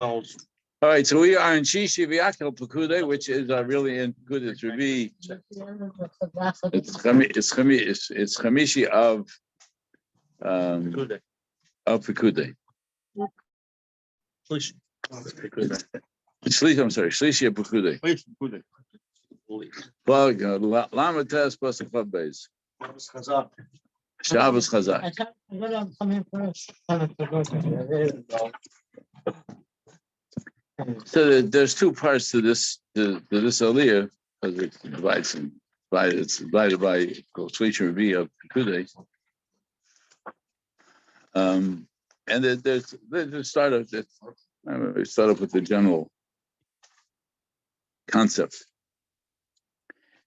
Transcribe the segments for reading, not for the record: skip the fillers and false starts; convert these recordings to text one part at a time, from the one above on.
All right, so we are in Shishi Vayakhel Pekudei, which is really in Pekudei. It would be it's Chamishi of Pekudei. I'm sorry, Shlishi of Pekudei. Lama Tes plus Beis. Shabbos Chazak. So there's two parts to this aliyah, because it's divided by Shlishi Revi of Pekudei. And there's start off with the general concept.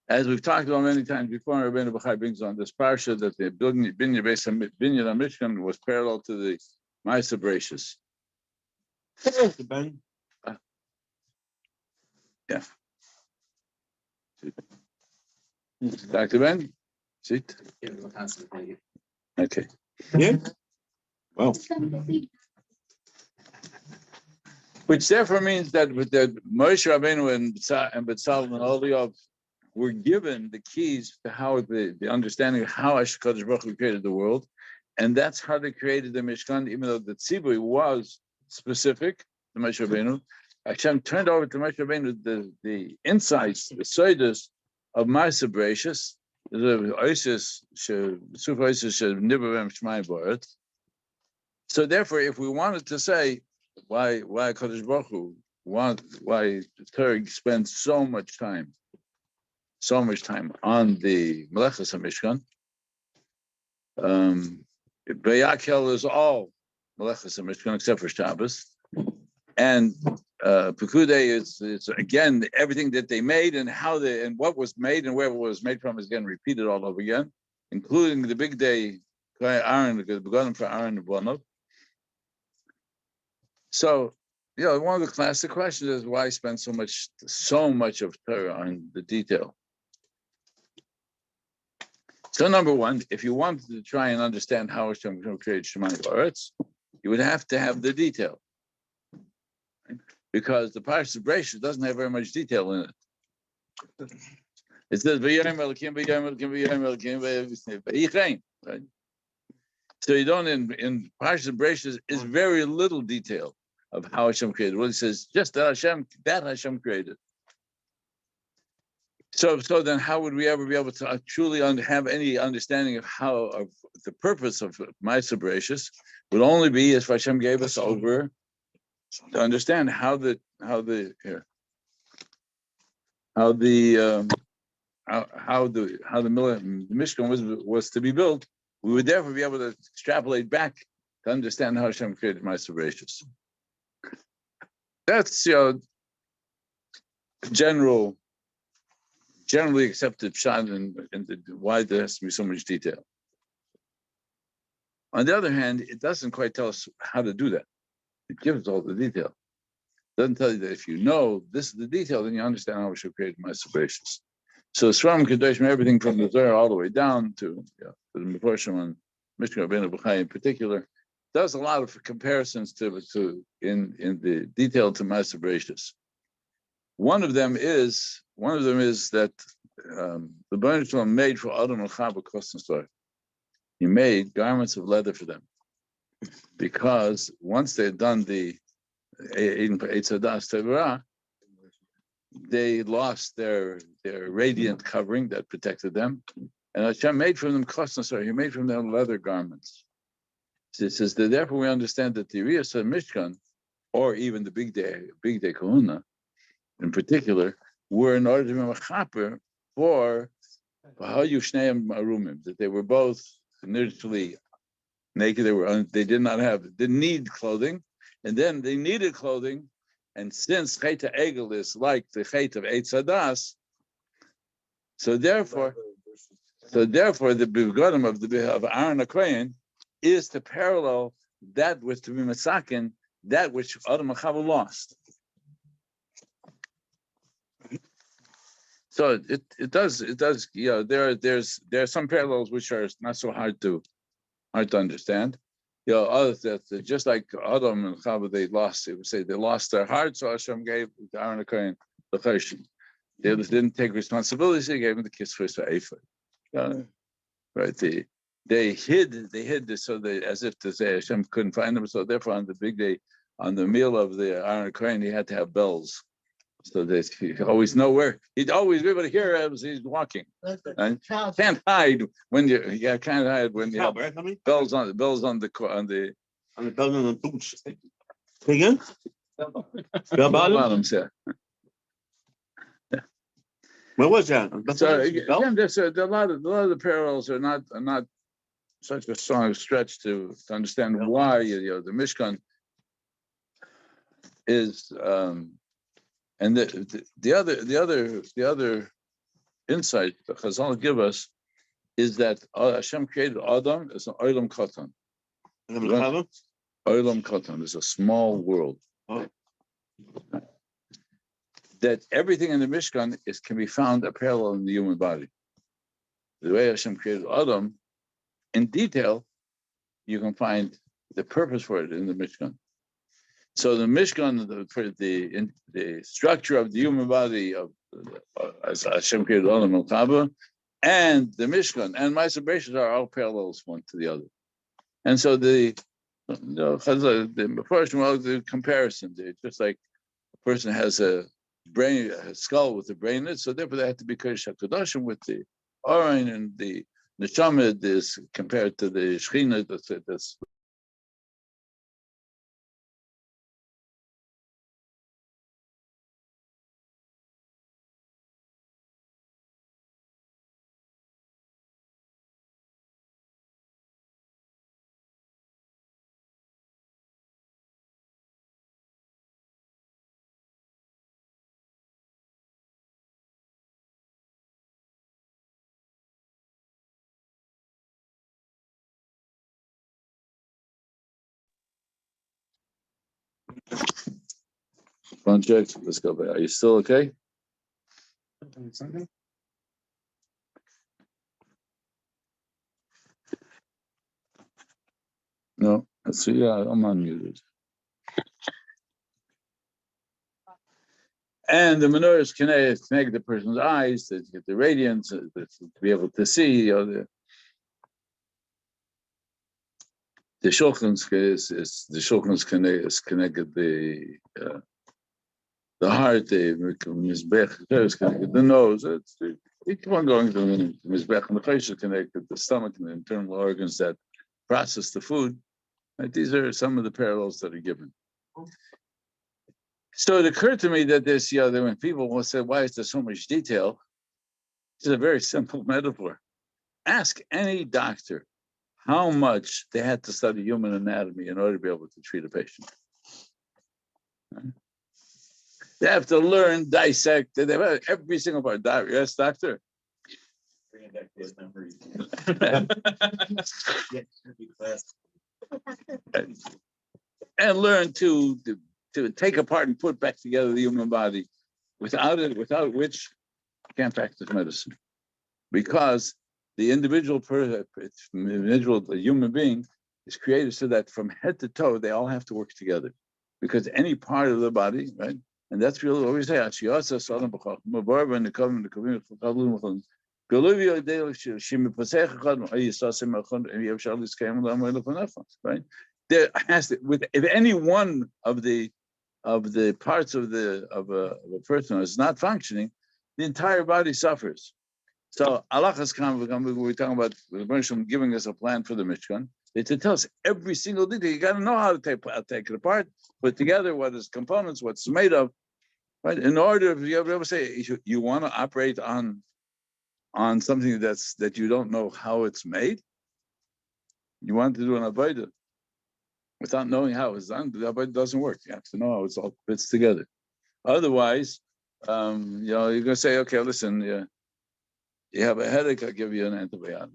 As we've talked about many times before, Rabbeinu Bachai brings on this parsha that the Binyan Mishkan was parallel to the Ma'aseh Bereishis. Yeah. Dr. Ben? Sit. Okay. Yeah. Well. Which therefore means that with the Moshe Rabbeinu and B'Tzalel and Oliyav were given the keys to how the understanding of how HaKadosh Baruch Hu created the world, and that's how they created the Mishkan. Even though the tzibur was specific to Moshe Rabbeinu, Hashem turned over to Moshe Rabbeinu the insights, the sodas of Ma'aseh Bereishis, the Oasis, Suf Oasis, Nibbavim Shmai Barat. So therefore, if we wanted to say why HaKadosh Baruch Hu why the Torah spends so much time on the Melechas HaMishkan, Vayakhel is all Melechas HaMishkan except for Shabbos, and Pekudei is again everything that they made and and what was made and where it was made from is again repeated all over again, including the big day Aaron, the begotten for Aaron and Bonov. So, one of the classic questions is why spend so much of Torah on the detail. So, number one, if you wanted to try and understand how Hashem created Shemayim Ba'aretz, you would have to have the detail, right? Because the Parshas Bereishis doesn't have very much detail in it. It says V'yayim Elokim, V'yayim Elokim, V'yayim Elokim, V'yichaim, right? So you don't in Parshas Bereishis is very little detail of how Hashem created. Well, he says just that Hashem created. So then, how would we ever be able to truly have any understanding of the purpose of Ma'aseh Bereishis? Would only be as Hashem gave us over to understand how the Mishkan was to be built. We would therefore be able to extrapolate back to understand how Hashem created Ma'aseh Bereishis. That's generally accepted pshat and why there has to be so much detail. On the other hand, it doesn't quite tell us how to do that. It gives all the detail. It doesn't tell you that if you know this is the detail, then you understand how we should create Ma'aseh Bereishis. So Sram Kedoshim, everything from the Zohar all the way down to the Meforshim and Mishkan Rabbeinu Bachai in particular, does a lot of comparisons to in the detail to Ma'aseh Bereishis. One of them is that the Baruch Hu made for Adam and Chava Kosten Star. He made garments of leather for them because once they had done the Eitz Hadas Tevorah, they lost their radiant covering that protected them, and Hashem made from them Kosten Star. He made from them leather garments. So it says that therefore we understand that the Riyas Mishkan, or even the big day Kahuna, in particular, were in order to be mechaper for Hayu Shneim Arumim, that they were both initially naked. They didn't need clothing, and then they needed clothing. And since Chet HaEgel is like the Chet of Eitz Hadas, so therefore the begonim of Aaron HaKohen is to parallel that with to be masakin, that which Adam and Chava lost. So it does. There are some parallels which are not so hard to understand, others that just like Adam and Chava, they would say they lost their heart, so Hashem gave to Aaron and Kohen the chesed. They didn't take responsibility, so he gave them the kiss first for Ephod. Right? They hid this so they as if to say Hashem couldn't find them. So therefore, on the big day, on the meal of the Aaron and Kohen, he had to have bells. So that he always know where he'd always be able to hear as he's walking. And can't hide when you can't hide when you have bells on the bells on the boots. Again? bottoms. Yeah. What was that? So again, there's a lot of the parallels are not such a strong stretch to understand why the Mishkan is and the other insight that Chazal give us is that Hashem created Adam as an olam katan. Olam katan is a small world. Oh. That everything in the Mishkan can be found a parallel in the human body. The way Hashem created Adam, in detail, you can find the purpose for it in the Mishkan. So the Mishkan, the structure of the human body as Hashem created Adam and Chava, and the Mishkan and my Bereshis are all parallels one to the other. And so the comparison, just like a person has a brain, a skull with a brain in it, so therefore they have to be Kodesh HaKadoshim with the Orin, and the Neshama is compared to the Shechina that's project. Let's go back. Are you still okay? No. Let's see. Yeah, I'm unmuted. And the menorahs connect the person's eyes to get the radiance, to be able to see. The shulchans is connected the heart, the mizbech is connected the nose. You keep on going to the mizbech, and the face is connected the stomach and the internal organs that process the food. Right? These are some of the parallels that are given. So it occurred to me that when people will say, why is there so much detail? It's a very simple metaphor. Ask any doctor how much they had to study human anatomy in order to be able to treat a patient. They have to learn, dissect, they have every single part. Yes, doctor? Bringing back those memories. And learn to take apart and put back together the human body. Without which you can't practice medicine. Because the individual the human being is created so that from head to toe, they all have to work together. Because any part of the body, right? And that's really what we say. Right? There has to, if any one of the parts of a person is not functioning, the entire body suffers. So Allah has come. We're talking about the Bereshit giving us a plan for the Mishkan. It's to tell us every single detail. You got to know how to take it apart, put together what its components, what's made of, right? In order, if you ever say you want to operate on something that you don't know how it's made, you want to do an avodah without knowing how it's done, the avodah doesn't work. You have to know how it all fits together. Otherwise, you're gonna say, okay, listen, you have a headache, I'll give you an antibiotic.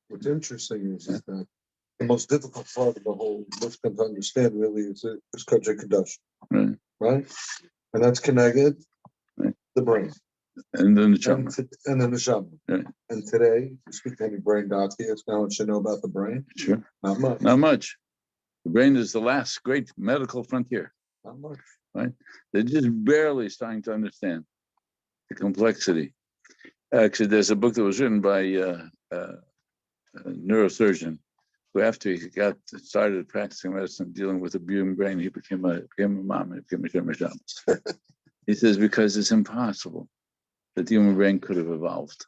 What's interesting is that the most difficult part of the whole Mishkan to understand really is Kodshei Kadosh, right? And that's connected the brain. And then the Chumash. And then the neshama. Yeah. And today, you speak to any brain docs here, now what you know about the brain? Sure. Not much. Not much. The brain is the last great medical frontier. Not much. Right? They're just barely starting to understand the complexity. Actually, there's a book that was written by a neurosurgeon who, after he got started practicing medicine, dealing with the human brain, he became a mom and became a Chumash. He says, because it's impossible that the human brain could have evolved.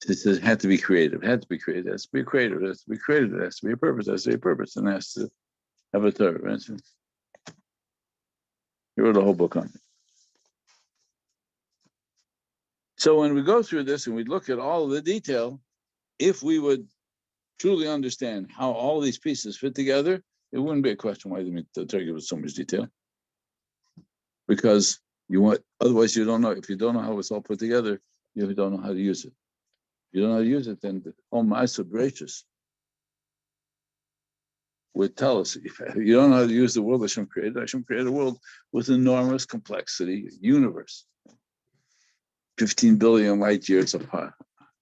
He says it had to be creative, it has to be creative, it has to be creative, it has to be creative, it has to be a purpose, it has to be a purpose, and it has to have a third. Right? He wrote a whole book on it. So when we go through this and we look at all of the detail, if we would truly understand how all these pieces fit together, it wouldn't be a question why the Turkey was so much detail. Because otherwise you don't know. If you don't know how it's all put together, you don't know how to use it. If you don't know how to use it, then the whole Ma'aseh Bereishis would tell us, if you don't know how to use the world Hashem created a world with enormous complexity, universe. 15 billion light years apart.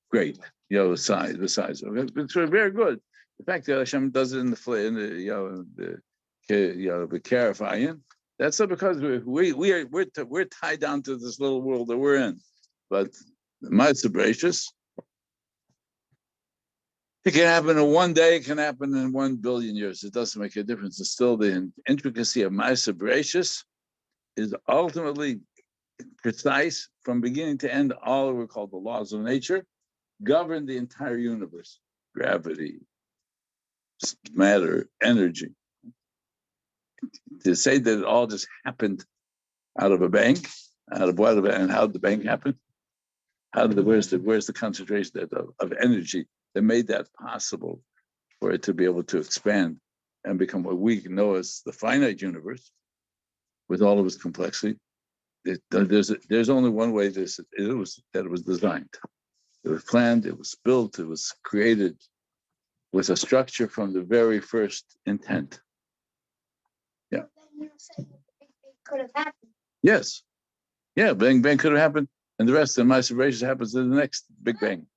Great. The size. Okay? It's very good. The fact that Hashem does it in the Karafayim, that's not because we're tied down to this little world that we're in. But the Ma'aseh Bereishis, it can happen in one day, it can happen in 1 billion years. It doesn't make a difference. It's still the intricacy of Ma'aseh Bereishis is ultimately precise from beginning to end. All we call the laws of nature govern the entire universe: gravity, matter, energy. To say that it all just happened out of a bank, out of what, and how did the bank happen? Where's the concentration of energy that made that possible for it to be able to expand and become what we know as the finite universe with all of its complexity? There's only one way that it was designed. It was planned, it was built, it was created with a structure from the very first intent. Yeah. You said it could have happened. Yes. Yeah, Big Bang could have happened, and the rest of the Ma'aseh Bereishis happens in the next Big Bang.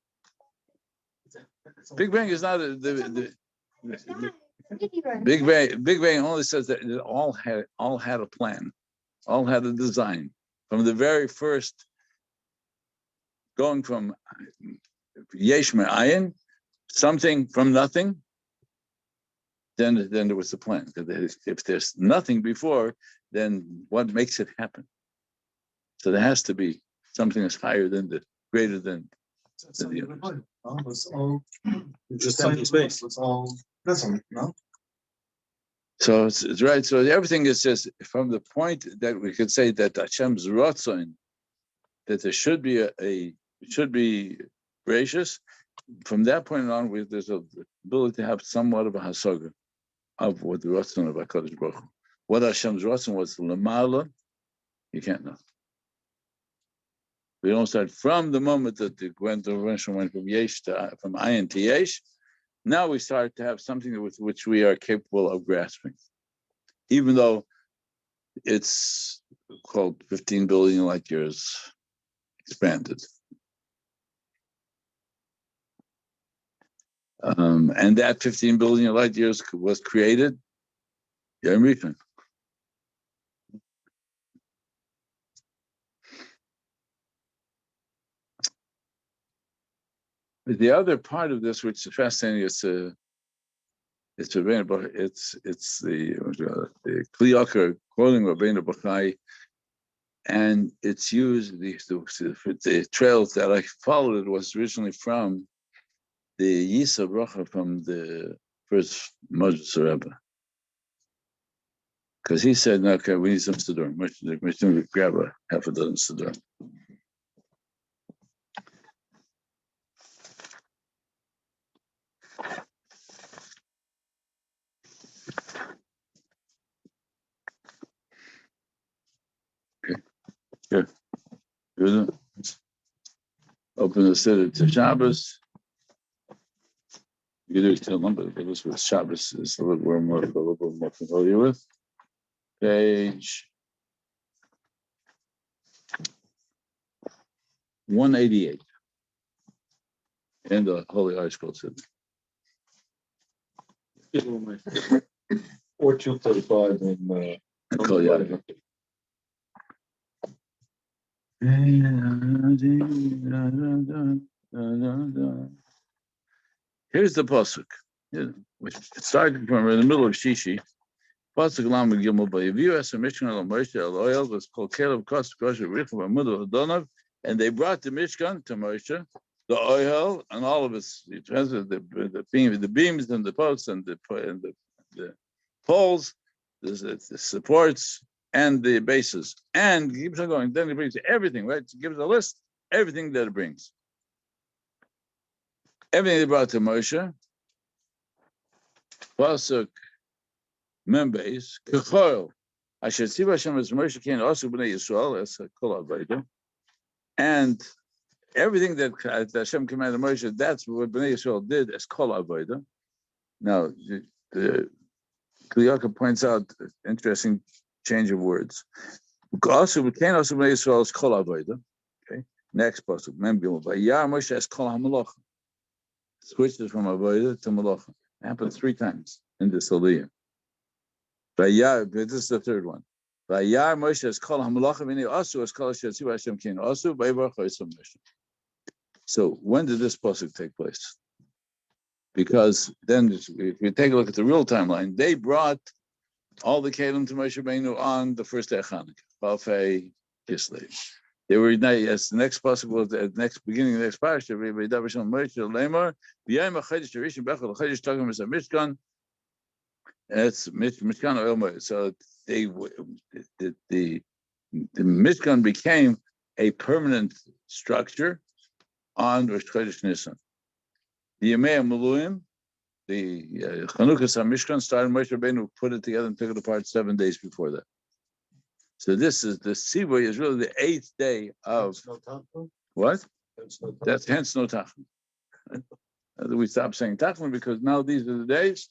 Big Bang is not Big Bang. Big Bang only says that it all had a plan, all had a design from the very first, going from Yesh Me'ayin, something from nothing. Then there was the plan. Because if there's nothing before, then what makes it happen? So there has to be something that's higher than greater than the universe. It's all just empty space. It's all nothing, no? So it's right. So everything is just from the point that we could say that Hashem's Ratzon, that there should be gracious. From that point on, there's an ability to have somewhat of a hasaga of what the Ratzon of HaKadosh Baruch Hu. What Hashem's Ratzon was Lamala, you can't know. We don't start from the moment that the intervention went from Ayin to Yesh. Now we start to have something with which we are capable of grasping, even though it's called 15 billion light years expanded. And that 15 billion light years was created Yom Rishon. The other part of this, which is fascinating, it's the Kliyakar quoting Rabbeinu Bachai, and it's used. The trails that I followed was originally from the Yisa Bracha from the first Moses Rebbe, because he said, "Okay, we need some Siddur. We grab half a dozen Siddur." Here. Open the Siddur to Shabbos. You can do it till number, but this with Shabbos is a little more familiar with. Page 188 in the Holy Article. Or 235 in, Kol Yaakov. Here's the pasuk, which started from in the middle of Shishi. Pasuk Lam Gimel Vayaviu Es Mishkan Al Moshe Al Oil was called Caleb Kos Kosher Richav Amud Adonav, and they brought the Mishkan to Moshe, the oil and all of its the beams and the posts and the poles, the supports and the bases, and he keeps on going. Then he brings everything, right? He gives a list, everything that it brings. Everything they brought to Moshe. Pasuk Membes Kechol Asher Tziva Hashem as Moshe Ken also Bnei Yisrael as a Kol Avayda, and everything that Hashem commanded Moshe, that's what Bnei Yisrael did as Kol Avayda. Now the Kliyaka points out interesting change of words. Also, we can also Bnei Yisrael as Kol Avayda. Okay. Next pasuk Mem Gimel Vayar Moshe as Kol HaMelach. Switches from Avodah to Malacha. Happened 3 times in this Aliyah. This is the third one. Vayar Moshe has called Hamalacha v'nei asu as called Shetziva Hashem Kin asu v'yivach ha'isam Moshe. So when did this pasuk take place? Because then, if we take a look at the real timeline, they brought all the kelim to Moshe Rabbeinu on the first day of Chanukah, Balfei Kislev. They were as the next pasuk was at the next beginning of the next parsha. That's Mishkan Oil Moed. So the Mishkan became a permanent structure on Rosh Chodesh Nisan. The Yemei Maluim, the Chanukas HaMishkan started. Moshe Rabbeinu put it together and took it apart 7 days before that. So this is the Sivoy is really the 8th day of what? That's hence no Tachon. Right? We stop saying Tachon because now these are the days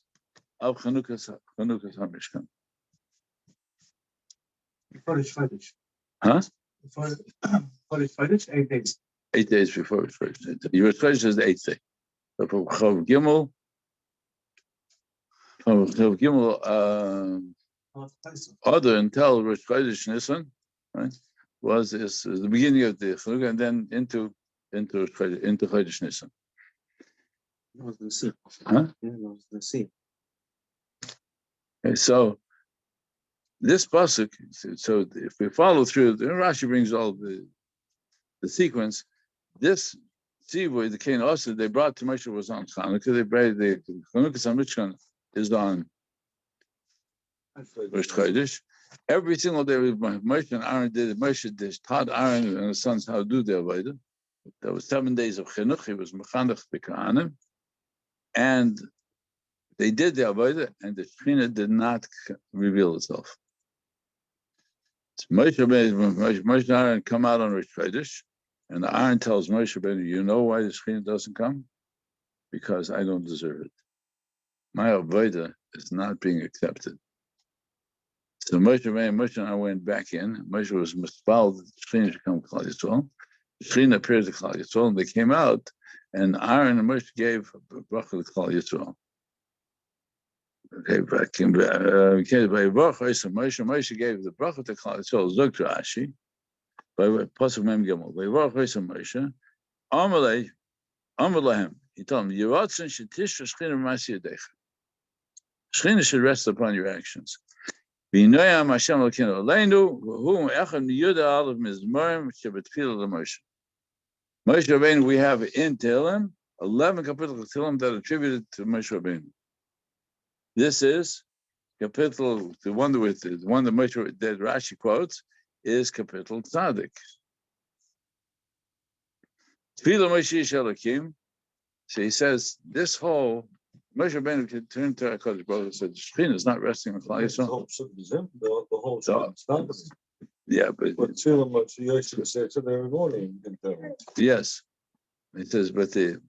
of Chanukas HaMishkan. Huh? 8 days. 8 days before Rosh Chodesh. Rosh Chodesh is the 8th day. So from Chav Gimel, other until Rosh Chodesh Nisan, right, is the beginning of the Chanukah, and then into Chodesh Nisan. It was the sea. Huh? Yeah, it was the sea. Okay, so this pasuk. So if we follow through, Rashi brings all the sequence. This Tzivoy, the Kain also they brought to Moshe was on Chanukah. They brought the Chanukas HaMishkan is on Rosh Chodesh. Every single day, Moshe and Aaron did it. Moshe taught Aaron and his sons how to do the Avodah. There was 7 days of Chinuch. He was Mechanech B'Ka'anim. And they did the Avodah, and the Shekhinah did not reveal itself. So Moshe and Aaron come out on Rosh Chodesh, and Aaron tells Moshe Rabbeinu, you know why the Shekhinah doesn't come? Because I don't deserve it. My Avodah is not being accepted. So Moshe and I went back in. Moshe was mispelled that the Shekhinah should come to Klal Yisrael. The Shekhinah appeared to Klal Yisrael, and they came out, and Aaron and Moshe gave a bracha to Klal Yisrael. Okay, Moshe gave the bracha to Klal Yisrael. Zog to Rashi, by Pasuk Mem Gimel. Moshe, Amalei Amalahem. He told him, Yiratzin shetish Shekhinah Masi Yadecha. Shekhinah should rest upon your actions. V'inoyam Hashem Elokeinu Aleinu v'hu echad miyuda alav mizmorim shebetfilah l'Moshe. Moshe Rabbeinu, we have in Tehillim 11 capitals of Tehillim that are attributed to Moshe Rabbeinu. This is capital, the one that Moshe that Rashi quotes is capital Tzadik. Tfilah Moshe Shelakim. So he says this whole Moshe Rabbeinu could turn to HaKadosh Baruch Hu and said, Shekhinah is not resting on Klal Yisrael. The whole thing. Yeah, but Tefillah Moshe Yosef said to every morning. yes, he says, but the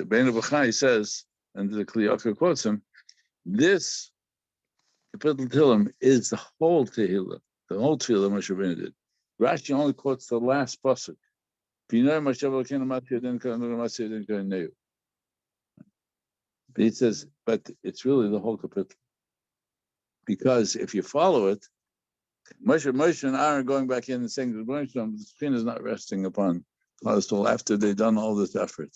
Bein B'chai says, and the Kliyaka quotes him, this capital Tehillim is the whole Tehillah, the whole Tehillah Moshe Rabbeinu did. Rashi only quotes the last pasuk. He says, but it's really the whole kapitel. Because if you follow it, Moshe and Aaron going back in and saying the screen is not resting upon Chazal after they've done all this effort.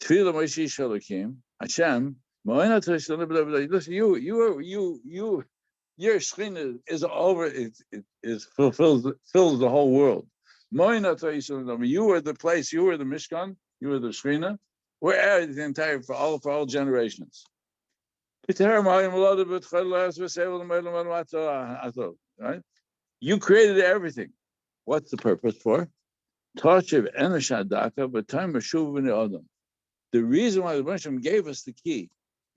Tefillah Moshe Shalakim, Hashem, listen, your screen is over, it fills the whole world. You were the place, you were the Mishkan, you were the Shekhinah. We're the entire for all generations. Right? You created everything. What's the purpose for? The reason why the Hashem gave us the key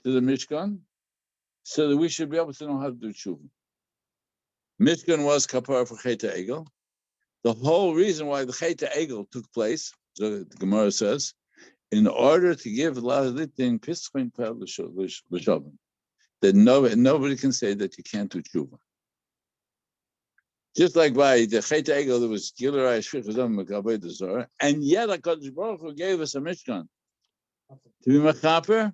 to the Mishkan, so that we should be able to know how to do tshuva. Mishkan was kapara for Chet Egel. The whole reason why the Chet Egel took place, the Gemara says, in order to give a lot of litin pisquin pel l'shavim, that nobody can say that you can't do tshuva. Just like by the Chet Egel, there was Gilurai Shvichazam Megabei Dezor, and yet HaKadosh Baruch Hu gave us a Mishkan. To be mechaper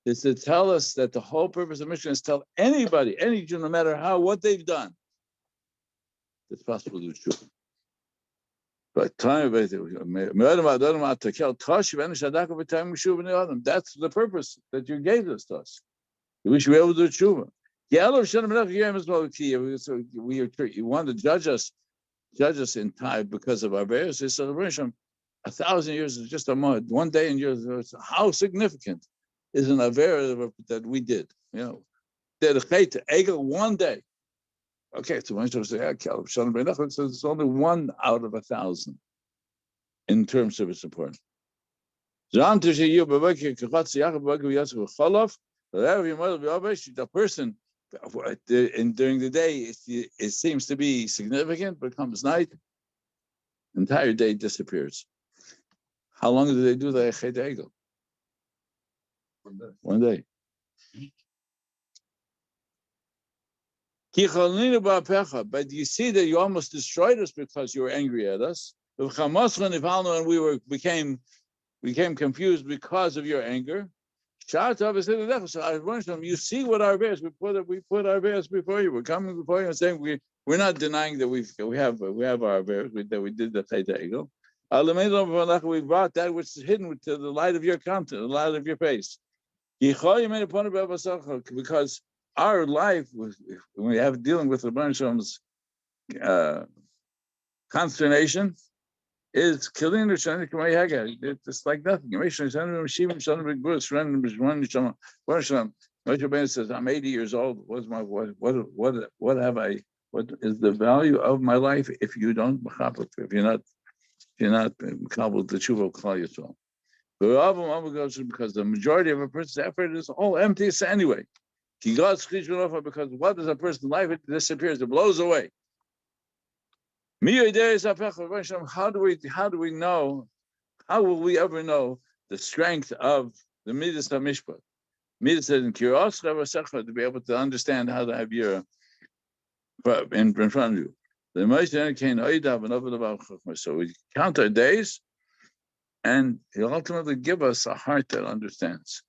is to tell us that the whole purpose of Mishkan is to tell anybody, any Jew, no matter what they've done, it's possible to do tshuva. But that's the purpose that you gave this to us. We should be able to do tshuva. You want to judge us in time because of our various celebration. 1,000 years is just a moment. One day in years. How significant is an avera that we did? Did a chait egel one day. Okay, so when you say it's only 1 out of 1,000 in terms of its importance. The person during the day it seems to be significant, but comes night, the entire day disappears. How long do they do the Chet Egel? 1 day. But you see that you almost destroyed us because you were angry at us. And we became confused because of your anger. You see what our bears, we put our bears before you. We're coming before you and saying we're not denying that we have our bears, that we did the Chet Egel. We brought that which is hidden to the light of your content, the light of your face. Because our life, when we have dealing with the Shalom's consternation, is killing the Shani Kamay Haga. It's like nothing. Moshe says, I'm 80 years old. What is the value of my life if you don't if you're not kabbalah the tshuva of Klal Yisrael? Because the majority of a person's effort is all empty anyway. Because what is a person's life? It disappears, it blows away. How do we know? How will we ever know the strength of the Midas HaMishpat? Midas says in Kiros to be able to understand how to have your in front of you. So we count our days, and He'll ultimately give us a heart that understands.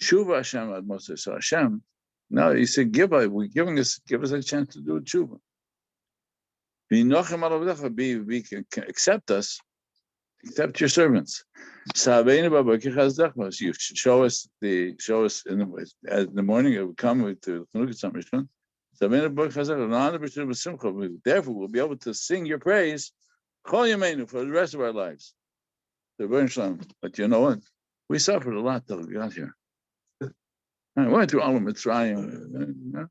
Shuva Hashem ad Moshe. So Hashem, now He said, give us a chance to do tshuva. Accept us, accept your servants. You show us in the morning. It will come with the Chanukah. Therefore, we'll be able to sing your praise for the rest of our lives. But you know what? We suffered a lot till we got here. I went through all of Mitzrayim.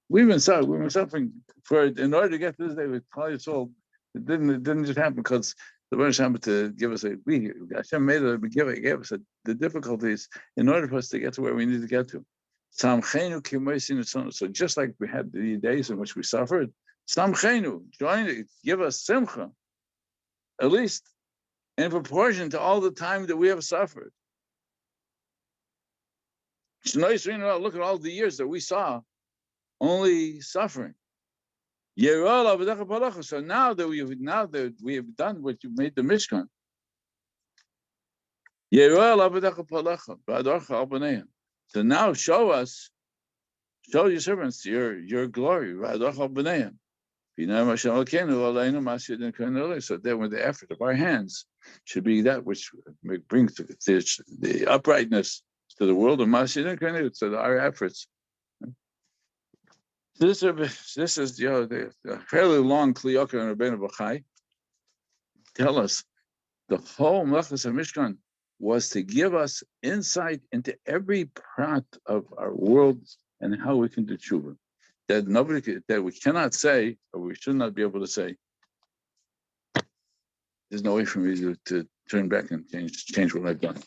We've been suffering in order to get to this day with Klal Yisrael. It didn't just happen because the Baruch happened to give us Hashem made it, gave us the difficulties in order for us to get to where we need to get to. So just like we had the days in which we suffered, join it, give us simcha, at least in proportion to all the time that we have suffered. Look at all the years that we saw only suffering. So now that we have done what you made the Mishkan. So now show your servants your glory. So then with the effort of our hands should be that which brings the uprightness to the world of Mashiach, so our efforts. This is the fairly long Kliyaka and Rabbeinu Bachai. Tell us the whole Melachas HaMishkan was to give us insight into every part of our world and how we can do tshuva. That we cannot say, or we should not be able to say, there's no way for me to turn back and change what I've done.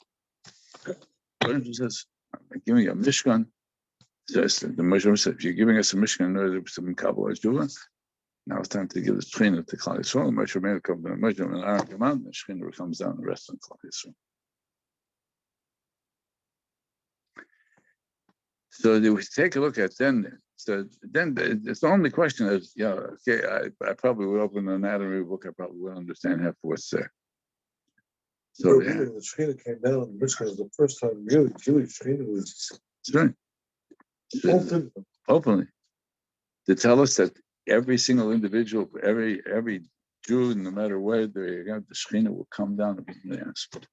He says, I'm giving you a Mishkan. Says the Moshe said, if you're giving us a Mishkan in order to Kabbalah tshuva, now it's time to give the Shechina to Klal Yisrael. Moshe Rabbeinu comes down, Moshe and Aaron come out, and the Shechina comes down and rests on Klal Yisrael. So we take a look at then. So then it's the only question is, okay, I probably would open an anatomy book. I probably would understand half what's there. So Really, when the Shekhinah came down in Mishkan was the first time really Shekhinah was right. Openly to tell us that every single individual, every Jew, no matter where they are, the Shekhinah will come down and be asked.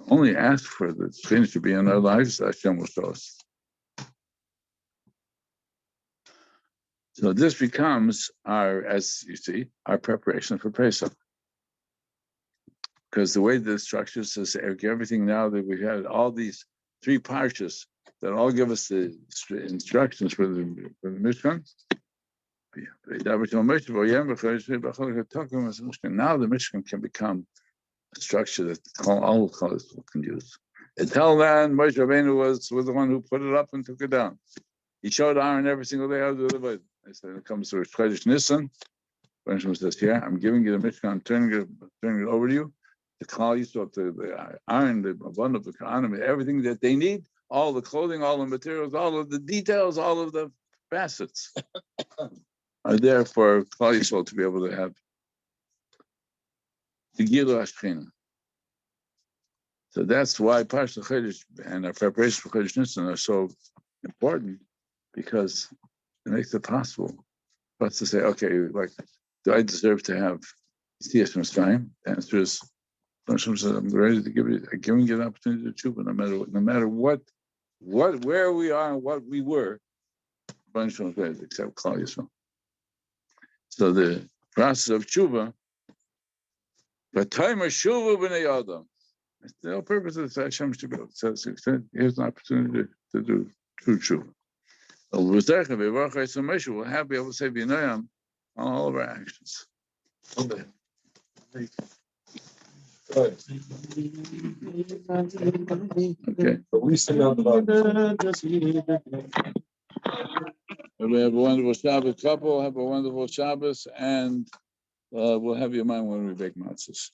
Only ask for the Shekhinah to be in our lives, Hashem will show us. So this becomes as you see, our preparation for Pesach. Because the way the structure says everything now that we had all these 3 Parshas that all give us the instructions for the Mishkan. Now the Mishkan can become a structure that all colors can use. Until then, Moshe Rabbeinu was the one who put it up and took it down. He showed Aaron every single day how to live it. I said, it comes to Chodesh Nisan. Benjamin says, "Here, I'm giving you the Mishkan. I'm turning it over to you. The Klal Yisrael, the Aaron, the abundant, the Kohanim, everything that they need, all the clothing, all the materials, all of the details, all of the facets are there for Klal Yisrael to be able to have the Gilu Hashchina." So that's why Parshas Chodesh and our preparation for Chodesh Nisan are so important, because it makes it possible for us to say, okay, like, do I deserve to have Yitzias Mitzrayim? The answer is, Hashem says, I'm ready to giving you the opportunity to tshuva, no matter what, where we are and what we were, except Klal Yisrael. So the process of tshuva, but timer tshuva b'nei Adam. The whole purpose of the Hashem should be able to say, here's an opportunity to do true tshuva. We'll be able to say B'nayam on all of our actions. Okay. Right. Okay. But we sing out about Everybody have a wonderful Shabbos, couple. Have a wonderful Shabbos, and we'll have your mind when we bake matzahs.